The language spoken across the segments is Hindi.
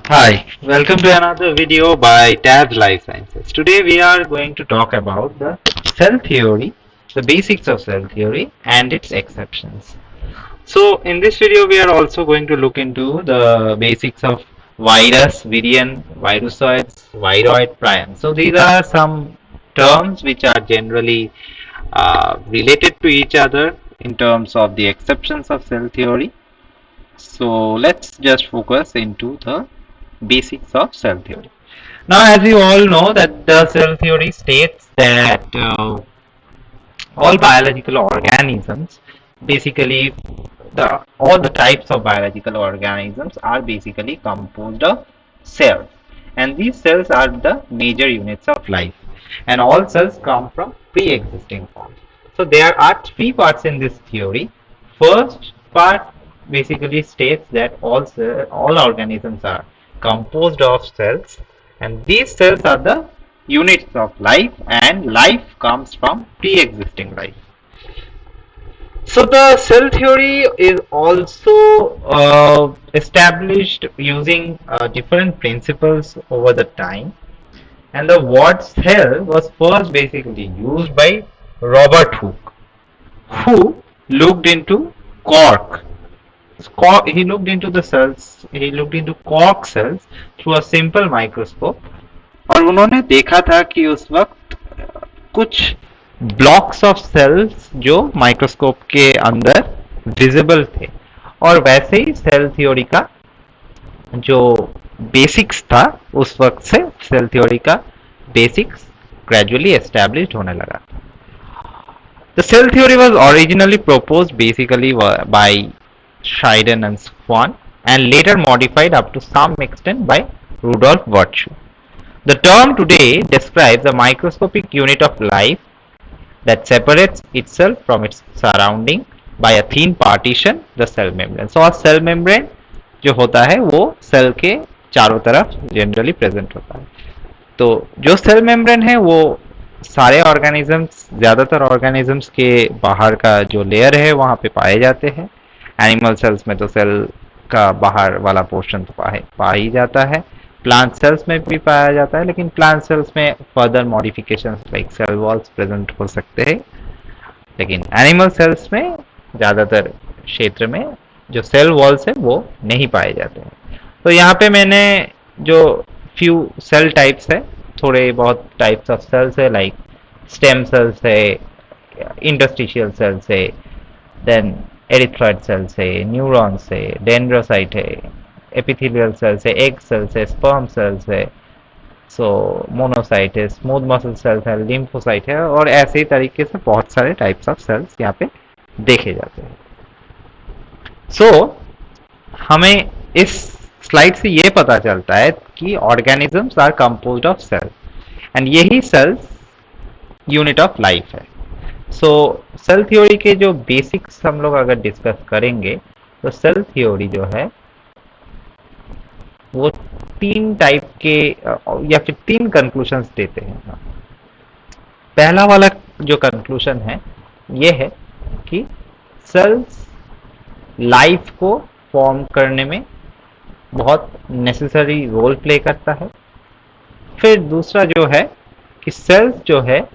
Hi, welcome to another video by Tabs Life Sciences. Today we are going to talk about the cell theory, the basics of cell theory and its exceptions. So in this video we are also going to look into the basics of virus, virion, virusoids, viroid, prion. So these are some terms which are generally related to each other in terms of the exceptions of cell theory. So let's just focus into the basics of cell theory. Now, as you all know, that the cell theory states that all biological organisms, basically, all the types of biological organisms are basically composed of cells, and these cells are the major units of life, and all cells come from pre-existing forms. So there are three parts in this theory. First part basically states that all organisms are composed of cells, and these cells are the units of life, and life comes from pre-existing life. So the cell theory is also established using different principles over the time, and the word cell was first basically used by Robert Hooke, who looked into cork. He looked into the cells, he looked into cork cells through a simple microscope, और उन्होंने देखा था कि उस वक्त कुछ ब्लॉक्स ऑफ सेल्स जो माइक्रोस्कोप के अंदर विजिबल थे, और वैसे ही सेल थ्योरी का जो बेसिक्स था उस वक्त से सेल थ्योरी का बेसिक्स ग्रेजुअली एस्टेब्लिश्ड होने लगा. The cell theory was originally proposed basically by Schleiden and Swan, and later modified up to some extent by Rudolf Virchow. The term today describes a microscopic unit of life that separates itself from its surrounding by a thin partition, the cell membrane. So, a cell membrane जो होता है वो सेल के चारों तरफ जनरली प्रेजेंट होता है. तो जो सेल मेम्ब्रेन है वो सारे ऑर्गेनिजम्स, ज़्यादातर ऑर्गेनिजम्स के बाहर का जो लेयर है वहाँ पे पाए जाते हैं. एनिमल सेल्स में तो सेल का बाहर वाला पोर्शन तो पा ही जाता है. प्लांट सेल्स में भी पाया जाता है, लेकिन प्लांट सेल्स में further modifications like cell walls present हो सकते हैं. लेकिन एनिमल सेल्स में ज़्यादातर क्षेत्र में जो सेल वॉल्स है वो नहीं पाए जाते हैं. तो यहाँ पे मैंने जो फ्यू सेल टाइप्स है, थोड़े बहुत टाइप्स ऑफ सेल्स है, लाइक स्टेम सेल्स है, इंटरस्टिशियल सेल्स है, देन एरिथ्रॉइड सेल्स है, न्यूरॉन्स है, डेंड्रोसाइट है, एपिथेलियल सेल्स है, एग सेल्स है, स्पर्म सेल्स है, सो मोनोसाइट है, स्मूथ मसल सेल्स है, लिम्फोसाइट है, और ऐसे ही तरीके से बहुत सारे टाइप्स ऑफ सेल्स यहाँ पे देखे जाते हैं. सो हमें इस स्लाइड से ये पता चलता है कि organisms are composed of cells, and यही सेल्स यूनिट ऑफ लाइफ है. सो सेल थ्योरी के जो बेसिक्स हम लोग अगर डिस्कस करेंगे, तो सेल थ्योरी जो है वो तीन टाइप के या फिर तीन कंक्लूशंस देते हैं. पहला वाला जो कंक्लूशन है ये है कि सेल्स लाइफ को फॉर्म करने में बहुत नेसेसरी रोल प्ले करता है. फिर दूसरा जो है कि सेल्स जो है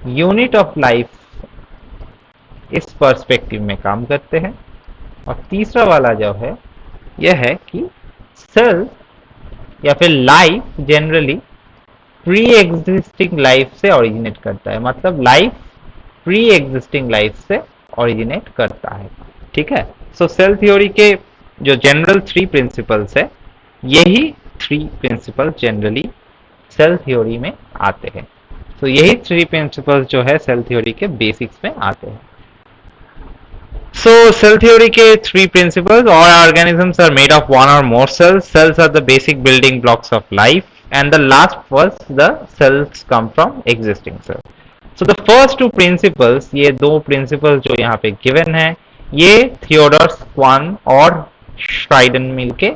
यूनिट ऑफ लाइफ इस पर्सपेक्टिव में काम करते हैं. और तीसरा वाला जो है यह है कि सेल या फिर life generally pre existing life से ओरिजिनेट करता है. मतलब लाइफ प्री एग्जिस्टिंग लाइफ से ओरिजिनेट करता है. ठीक है. सो सेल थ्योरी के जो जनरल थ्री प्रिंसिपल्स है, यही three principles generally cell theory में आते हैं. तो यही थ्री प्रिंसिपल्स जो है सेल थ्योरी के बेसिक्स में आते हैं. So, cell theory के three principles: all organisms are made of one or more cells. Cells are the basic building blocks of life, and the last was the cells come from existing cells. So, the first two principles, ये दो principles जो यहाँ पे given है, ये थियोडोर स्वान और श्राइडन मिलके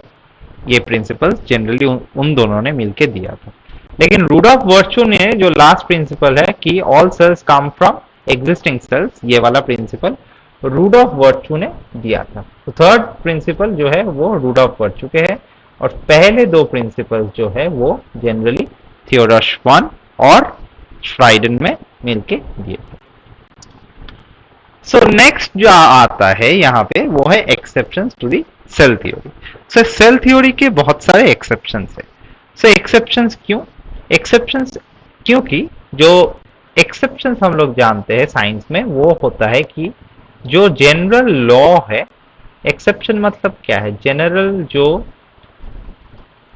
ये प्रिंसिपल्स जनरली उन दोनों ने मिलके दिया था. लेकिन रूडोल्फ वर्चू ने जो लास्ट प्रिंसिपल है कि all cells come from existing cells, ये वाला प्रिंसिपल रूट ऑफ वर्च्यू ने दिया था। तो थर्ड प्रिंसिपल जो है वो रूट ऑफ वर्च्यू के है, और पहले दो प्रिंसिपल जो है वो जनरली थियोडोर श्वान और फ्राइडन में मिलके दिए थे। सो नेक्स्ट जो आता है यहाँ पे वो है exceptions to the cell theory. So cell theory के बहुत सारे एक्सेप्शंस है। सो एक्सेप्शंस क्यों? एक्सेप्शंस क्योंकि जो एक्सेप्शंस हम लोग जानते हैं साइंस में वो होता है कि जो जनरल लॉ है, एक्सेप्शन मतलब क्या है, जनरल जो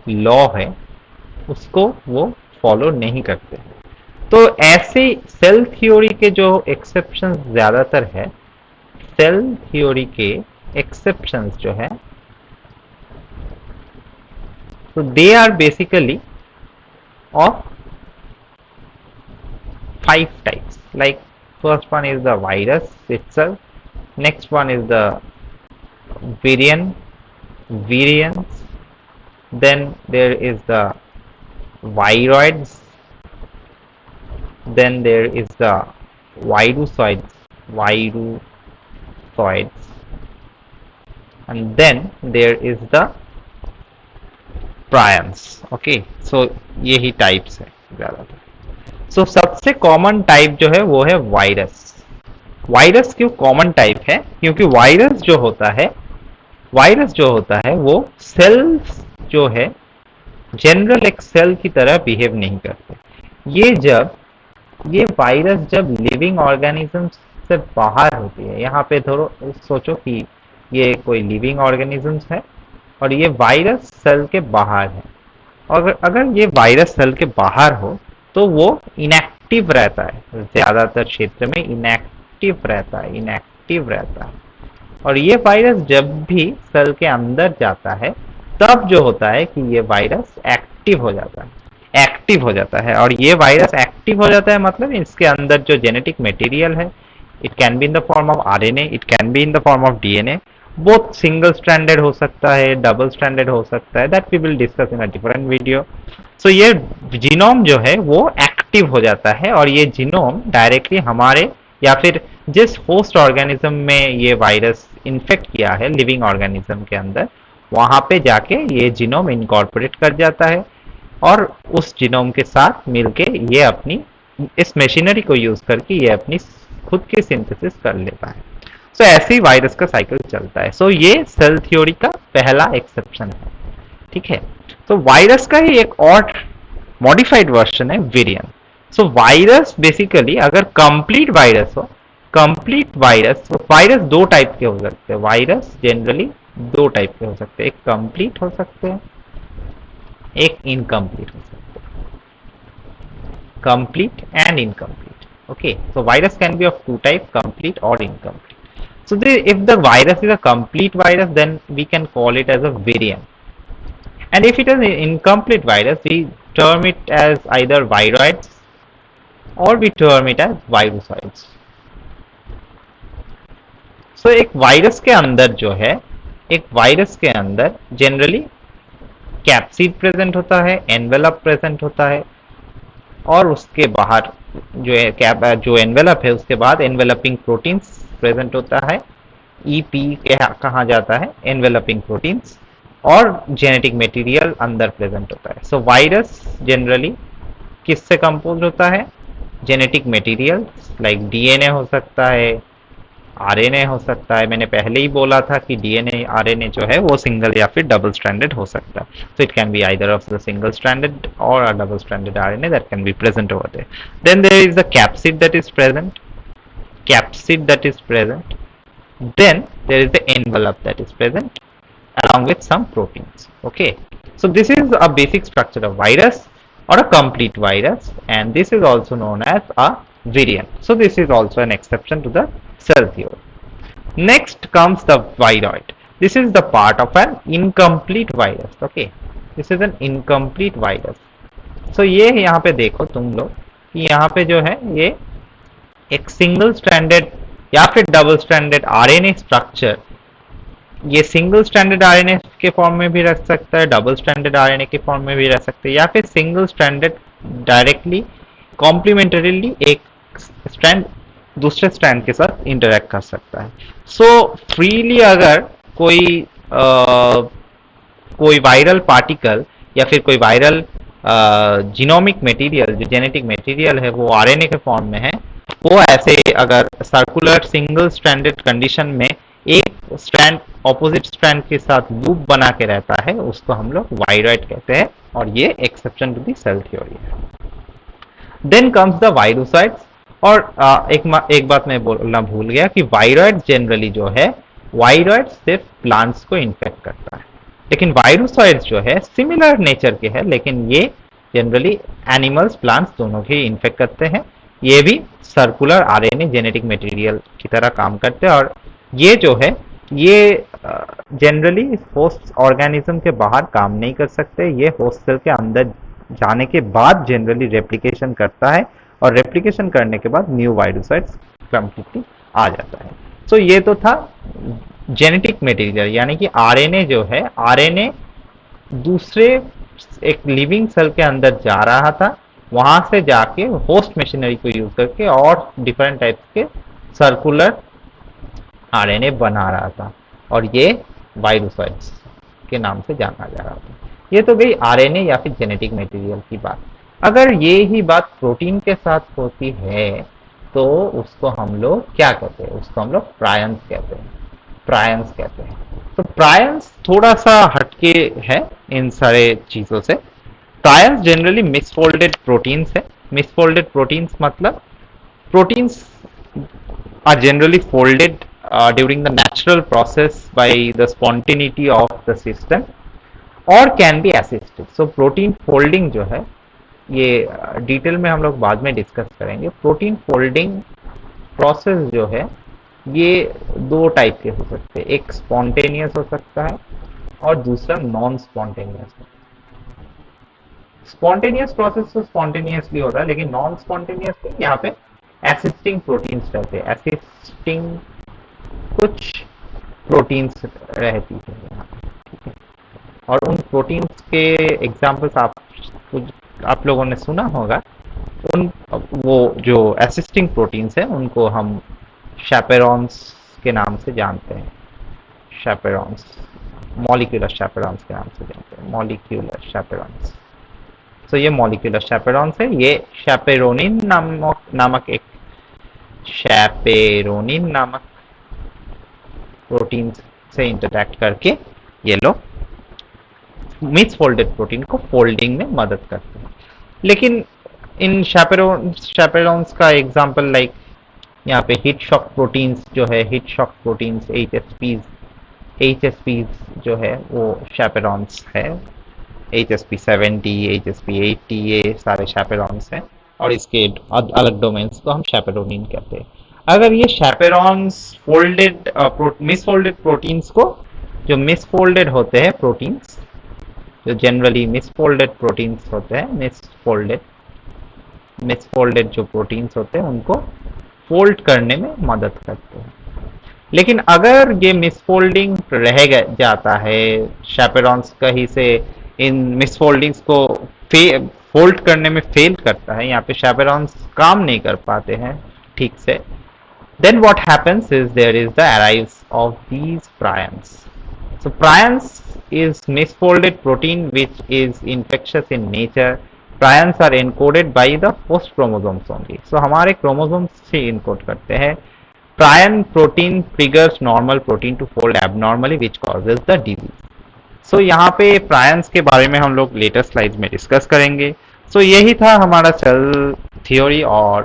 लॉ है उसको वो फॉलो नहीं करते। तो ऐसे सेल थ्योरी के जो एक्सेप्शंस ज्यादातर है, सेल थ्योरी के एक्सेप्शंस जो है, तो they are basically of 5 types. Like first one is the virus itself, next one is the variants, then there is the viroids, then there is the virusoids, and then there is the prions. Okay, so यही types है ज़्यादातर। सो सबसे कॉमन टाइप जो है वो है वायरस। वायरस क्यों कॉमन टाइप है? क्योंकि वायरस जो होता है वो सेल्स जो है जनरल एक सेल की तरह बिहेव नहीं करते। ये वायरस जब लिविंग ऑर्गेनिज्म से बाहर होती है, यहाँ पे थोड़ा सोचो कि ये कोई लिविंग ऑर्गेनिज्म है और ये वायरस सेल के बाहर है, और अगर ये वायरस सेल के बाहर हो तो वो इनएक्टिव रहता है, ज्यादातर क्षेत्र में इनएक्टिव रहता है। और ये वायरस जब भी सेल के अंदर जाता है तब जो होता है कि ये वायरस एक्टिव हो जाता है। और ये वायरस एक्टिव हो जाता है मतलब इसके अंदर जो जेनेटिक मटेरियल है, it can be in the form of RNA, it can be in the form of DNA, both single stranded हो सकता है, डबल स्ट्रैंडेड हो सकता है, that we will discuss in a different video. So ये जीनोम जो है वो एक्टिव हो जाता है, और ये जीनोम डायरेक्टली हमारे या फिर जिस होस्ट ऑर्गेनिज्म में ये वायरस इन्फेक्ट किया है लिविंग ऑर्गेनिज्म के अंदर, वहां पे जाके ये जीनोम इनकॉर्पोरेट कर जाता है, और उस जीनोम के साथ मिलके ये अपनी इस मशीनरी को यूज करके ये अपनी खुद की सिंथेसिस कर लेता है। सो ऐसे ही वायरस का साइकिल चलता है। सो ये सेल थ्योरी का पहला एक्सेप्शन है, ठीक है। तो वायरस का ही एक और मॉडिफाइड वर्जन है वेरिएंट। सो वायरस बेसिकली अगर कंप्लीट वायरस हो, वायरस दो टाइप के हो सकते हैं। वायरस जनरली दो टाइप के हो सकते हैं, एक कंप्लीट हो सकते हैं, एक इनकम्प्लीट हो सकते हैं, complete and incomplete. Okay, so virus can be of two type, complete और incomplete. So if the virus is a complete virus, then we can call it as a variant. And if it is an incomplete virus, we term it as either viroids or we term it as virusoids. So एक वायरस के अंदर जो है, एक वायरस के अंदर जनरली कैप्सिड प्रेजेंट होता है, एनवेलप प्रेजेंट होता है, और उसके बाहर जो एनवेलप है उसके बाद एनवेलपिंग प्रोटीन्स प्रेजेंट होता है, ईपी कहा जाता है, एनवेलपिंग प्रोटीन्स, और जेनेटिक मटेरियल अंदर प्रेजेंट होता है। सो वायरस जनरली किससे कंपोज होता है? जेनेटिक मटेरियल लाइक डीएनए हो सकता है, आरएनए हो सकता है। मैंने पहले ही बोला था कि डीएनए आरएनए जो है वो सिंगल या फिर डबल स्ट्रैंडेड हो सकता है। So it can be either of the single stranded or a double stranded RNA that can be present over there. Then there is the capsid that is present, then there is the envelope that is present along with some proteins. Okay, so this is a basic structure of virus or a complete virus, and this is also known as a variant. So this is also an exception to the cell theory. Next comes the viroid. This is the part of an incomplete virus. Okay, this is an incomplete virus. So ये यहाँ पे देखो तुम लोग कि यहाँ पे जो है ये एक सिंगल स्ट्रैंडेड या फिर डबल स्ट्रैंडेड आरएनए स्ट्रक्चर, ये सिंगल स्ट्रैंडेड आरएनए के फॉर्म में भी रख सकता है, डबल स्ट्रैंडेड आरएनए के फॉर्म में भी रख सकते हैं, या फिर सिंगल स्ट्रैंडेड डायरेक्टली कॉम्प्लीमेंटरीली एक स्ट्रैंड दूसरे स्ट्रैंड के साथ इंटरेक्ट कर सकता है। सो फ्रीली अगर कोई कोई वायरल पार्टिकल या फिर कोई वायरल जीनोमिक मटेरियल, जो जेनेटिक मटेरियल है वो आरएनए के फॉर्म में है, वो ऐसे अगर सर्कुलर सिंगल स्ट्रैंडेड कंडीशन में एक स्ट्रैंड अपोजिट स्ट्रैंड के साथ लूप बना के रहता है, उसको हम लोग वायरॉइड कहते हैं, और ये exception to the cell theory है। Then comes the virocytes. और एक बात मैं बोलना भूल गया कि वायरॉइड जनरली जो है, वायरॉइड सिर्फ प्लांट्स को इन्फेक्ट करता है, लेकिन वायरोसाइट्स जो है सिमिलर नेचर के है, लेकिन ये जनरली एनिमल्स प्लांट्स दोनों के इन्फेक्ट करते हैं। ये भी सर्कुलर आरएनए जेनेटिक मटेरियल की तरह काम करते हैं, और ये जो है ये जनरली होस्ट ऑर्गेनिज्म के बाहर काम नहीं कर सकते, ये होस्ट सेल के अंदर जाने के बाद जनरली रेप्लिकेशन करता है, और रेप्लिकेशन करने के बाद न्यू वायरोसाइट्स कंप्लीटली आ जाता है। सो ये तो था जेनेटिक मटेरियल, यानी कि आरएनए जो है, आरएनए दूसरे एक लिविंग सेल के अंदर जा रहा था, वहां से जाके होस्ट मशीनरी को यूज करके और डिफरेंट टाइप्स के सर्कुलर आरएनए बना रहा था, और ये वायरोसाइट्स के नाम से जाना जा रहा था। ये तो गई आरएनए या फिर जेनेटिक मटेरियल की बात। अगर ये ही बात प्रोटीन के साथ होती है तो उसको हम लोग क्या कहते हैं? उसको हम लोग प्रायंस कहते हैं, प्रायंस कहते हैं। तो प्रायंस थोड़ा सा हटके है इन सारे चीजों से। प्रायंस जनरली मिसफोल्डेड प्रोटीन्स है। मिसफोल्डेड प्रोटीन्स मतलब proteins are generally folded during the natural process by the spontaneity of the system or can be assisted. So protein folding जो है, ये डिटेल में हम लोग बाद में डिस्कस करेंगे। प्रोटीन फोल्डिंग प्रोसेस जो है ये दो टाइप के हो सकते हैं, एक स्पॉन्टेनियस हो सकता है और दूसरा नॉन स्पॉन्टेनियस। स्पॉन्टेनियस प्रोसेस तो स्पॉन्टेनियसली हो रहा है, लेकिन नॉन स्पॉन्टेनियस यहाँ पे एसिस्टिंग प्रोटीन्स रहते हैं, एसिस्टिंग कुछ प्रोटीन्स रहती है यहाँ, ठीक है। और उन प्रोटीन्स के एग्जाम्पल्स आप लोगों ने सुना होगा। उन वो जो एसिस्टिंग प्रोटीन्स हैं उनको हम शैपेरॉन्स के नाम से जानते हैं, शैपेरॉन्स, मॉलिक्यूलर शैपेरॉन्स के नाम से जानते हैं, मॉलिक्यूलर शैपेरॉन्स। तो ये मॉलिक्यूलर शैपेरॉन्स है। ये शैपेरोनिन नामक एक शैपेरोनिन नामक प्रोटीन से इंटरैक्ट करके ये लोग मिसफोल्डेड प्रोटीन को फोल्डिंग में मदद करते हैं। लेकिन इन शैपेरोन्स का एग्जांपल लाइक यहाँ पे हीट शॉक प्रोटीन्स जो है, हीट शॉक प्रोटीन्स एचएसपीज जो है वो शैपेरोन्स है। HSP70, HSP80 ये सारे शैपेरॉन्स हैं, और इसके अलग डोमेन्स को हम शैपेरोनिन कहते हैं। अगर ये शैपेरॉन्स फोल्डेड मिसफोल्डेड प्रोटीन्स को, जो मिसफोल्डेड होते हैं प्रोटीन्स, जो जनरली मिसफोल्डेड प्रोटीन्स होते हैं, मिसफोल्डेड जो प्रोटीन्स होते हैं उनको फोल्ड करने में मदद करते हैं। लेकिन अगर ये मिसफोल्डिंग रह जाता है, शैपेरॉन्स कहीं से इन मिसफोल्डिंग्स को फोल्ड करने में फेल करता है, यहाँ पे शैपेरॉन्स काम नहीं कर पाते हैं ठीक से, then what happens is there is the arise of these prions. So prions is misfolded protein which is infectious in nature. Prions are encoded by the host chromosomes only. So हमारे chromosomes से encode करते हैं। Prion protein triggers normal protein to fold abnormally which causes the disease. So यहाँ पे प्रायंस के बारे में हम लोग लेटर स्लाइड्स में डिस्कस करेंगे। So यही था हमारा सेल थ्योरी और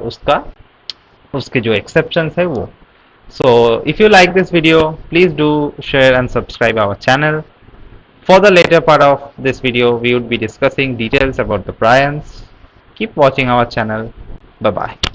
उसके जो एक्सेप्शंस है वो। So if you like this video, please do share and subscribe our channel. For the later part of this video, we would be discussing details about the prions. Keep watching our channel. Bye bye.